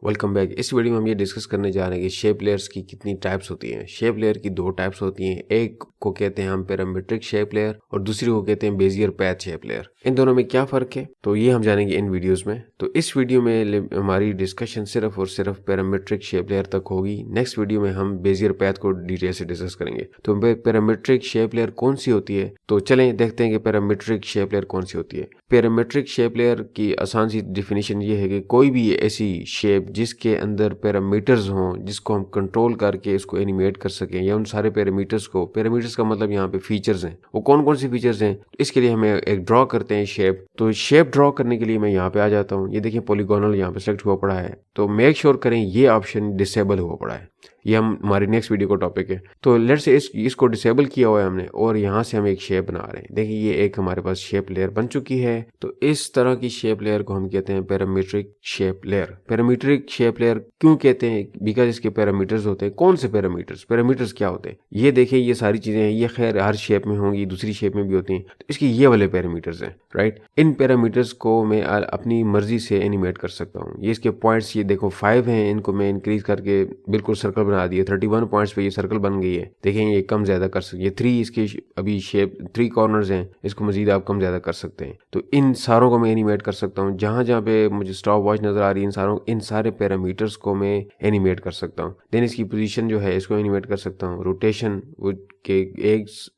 Welcome back. इस video में हम ये डिस्कस करने जा रहे हैं कि शेप लेयर्स की कितनी टाइप्स होती हैं। शेप लेयर की दो टाइप्स होती हैं, एक को कहते हैं हम पैरामीट्रिक शेप लेयर और दूसरी को कहते हैं बेजियर पैच शेप लेयर। इन दोनों में क्या फ़र्क है तो ये हम जानेंगे इन वीडियोस में। तो इस वीडियो में हमारी डिस्कशन सिर्फ और सिर्फ पैरामीट्रिक शेप लेयर तक होगी। नेक्स्ट वीडियो में हम बेजियर पैच को डिटेल से डिस्कस करेंगे। तो पैरामीट्रिक शेप लेयर कौन सी होती है, तो चलें देखते हैं कि पैरामीट्रिक शेप लेयर कौन सी होती है। पैरामीट्रिक शेप लेयर की आसान सी डिफिनीशन ये है कि कोई भी ऐसी शेप जिसके अंदर पैरामीटर्स हों, जिसको हम कंट्रोल करके इसको एनिमेट कर सकें, या उन सारे पैरामीटर्स को, पैरामीटर्स का मतलब यहाँ पे फीचर्स हैं, वो कौन कौन से फीचर्स हैं, इसके लिए हमें एक ड्रॉ करते हैं शेप। तो शेप ड्रॉ करने के लिए मैं यहाँ पे आ जाता हूँ। ये देखिए पॉलीगोनल यहाँ पे सेलेक्ट हुआ पड़ा है, तो मेक श्योर करें ये ऑप्शन डिसेबल हुआ पड़ा है। ये हम हमारी नेक्स्ट वीडियो का टॉपिक है। तो लेट्स से इसको डिसेबल किया हुआ है हमने और यहाँ से हम एक शेप बना रहे हैं। देखिए ये एक हमारे पास शेप लेयर बन चुकी है। तो इस तरह की शेप लेयर को हम कहते हैं parametric shape layer. Parametric shape layer क्यों कहते हैं? बिकॉज इसके पैरामीटर्स होते हैं। कौन से पैरामीटर्स? पैरामीटर्स क्या होते हैं ये देखिए, ये सारी चीजें हैं, ये खैर हर शेप में होंगी, दूसरी शेप में भी होती हैं। तो इसके ये वाले पैरामीटर्स हैं, राइट। इन पैरामीटर्स को मैं अपनी मर्जी से एनिमेट कर सकता हूँ। ये इसके पॉइंट्स, ये देखो 5 हैं, इनको मैं इंक्रीज करके बिल्कुल सर्कल बना दिए। 31 पॉइंट्स पे ये सर्कल बन गई है। देखें ये कम ज्यादा कर सकते हैं। 3 इसके अभी शेप 3 कॉर्नर्स हैं, इसको मजीद आप कम ज्यादा कर सकते हैं। तो इन सारों को मैं एनिमेट कर सकता हूँ। जहां जहां पे मुझे स्टॉप वॉच नजर आ रही है, इन सारे पैरामीटर्स को मैं एनिमेट कर सकता हूँ। देन इसकी पोजीशन जो है इसको एनिमेट कर सकता हूँ। रोटेशन के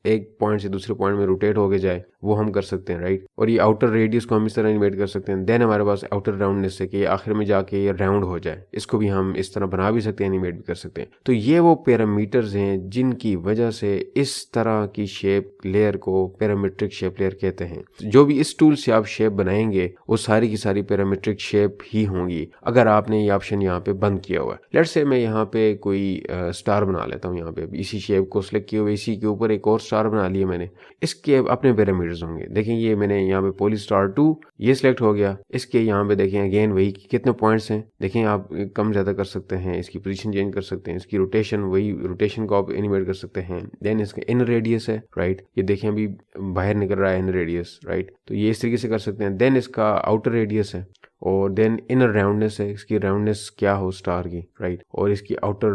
एक पॉइंट से दूसरे पॉइंट में रोटेट होके जाए, वो हम कर सकते हैं, राइट। और ये आउटर रेडियस को हम इस तरह एनिमेट कर सकते हैं। देन हमारे पास आउटर राउंडनेस है कि ये आखिर में जाके ये राउंड हो जाए, इसको भी हम इस तरह बना भी सकते हैं, एनिमेट भी कर सकते हैं। तो ये वो पैरामीटर्स हैं जिनकी वजह से इस तरह की शेप लेयर को पैरामीट्रिक शेप लेयर कहते हैं। जो भी इस टूल से आप शेप बनाएंगे वो सारी की सारी पैरामीट्रिक शेप ही होंगी, अगर आपने ये ऑप्शन यहाँ पे बंद किया हुआ है। लेट्स से मैं यहाँ पे कोई स्टार बना लेता हूँ। यहाँ पे इसी शेप को सिलेक्ट किए हुए इसी के ऊपर एक और स्टार बना लिया मैंने। इसके अपने पैरामीटर्स होंगे। देखें ये मैंने यहाँ पे पॉली स्टार 2 ये सिलेक्ट हो गया। इसके यहाँ पे देखें अगेन वही कितने पॉइंट्स हैं, देखें आप कम ज्यादा कर सकते हैं, इसकी पोजीशन चेंज कर सकते हैं, इसकी रोटेशन, वही रोटेशन को आप एनिमेट कर सकते हैं। देन इसका इनर रेडियस है, राइट। ये देखें अभी बाहर निकल रहा है इनर रेडियस, राइट। तो ये इस तरीके से कर सकते हैं। देन इसका आउटर रेडियस है और देन इनर राउंडनेस है, इसकी राउंडनेस क्या हो स्टार की, राइट। और इसकी आउटर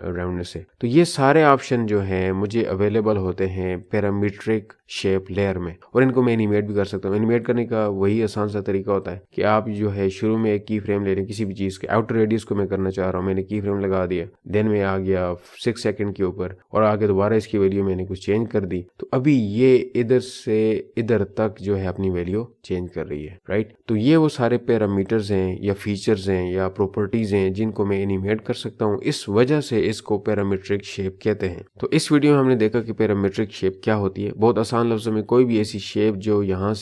राउंडनेस है। तो ये सारे ऑप्शन जो हैं मुझे अवेलेबल होते हैं पैरामीट्रिक शेप लेयर में, और इनको मैं एनिमेट भी कर सकता हूँ। एनिमेट करने का वही आसान सा तरीका होता है कि आप जो है शुरू में एक की फ्रेम ले लें किसी भी चीज़ के। आउटर रेडियस को मैं करना चाह रहा हूँ, मैंने की फ्रेम लगा दिया। देन मैं आ गया 6 सेकंड के ऊपर और आगे दोबारा इसकी वैल्यू मैंने कुछ चेंज कर दी। तो अभी ये इधर से इधर तक जो है अपनी वैल्यू चेंज कर रही है, राइट। तो ये वो सारे पैरामीटर्स हैं या फीचर्स हैं या प्रॉपर्टीज हैं जिनको मैं एनिमेट कर सकता हूँ। इस वजह से इसको पैरामीट्रिक शेप कहते हैं। तो इस वीडियो में हमने देखा कि पैरामीट्रिक शेप क्या होती है। बहुत आसान लफ्जों में कोई भी ऐसी शेप जो यहाँ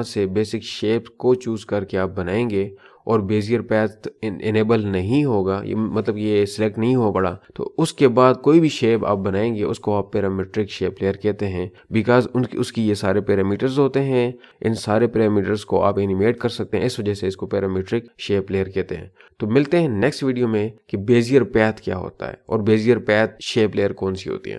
से बेसिक शेप को चूज करके आप बनाएंगे और बेजियर पैथ इनेबल नहीं होगा, ये मतलब ये सिलेक्ट नहीं हो पड़ा, तो उसके बाद कोई भी शेप आप बनाएंगे उसको आप पैरामीट्रिक शेप लेयर कहते हैं। बिकॉज उसकी ये सारे पैरामीटर्स होते हैं, इन सारे पैरामीटर्स को आप एनिमेट कर सकते हैं, इस वजह से इसको पैरामीट्रिक शेप लेयर कहते हैं। तो मिलते हैं नेक्स्ट वीडियो में कि बेजियर पैथ क्या होता है और बेजियर पैथ शेप लेयर कौन सी होती है।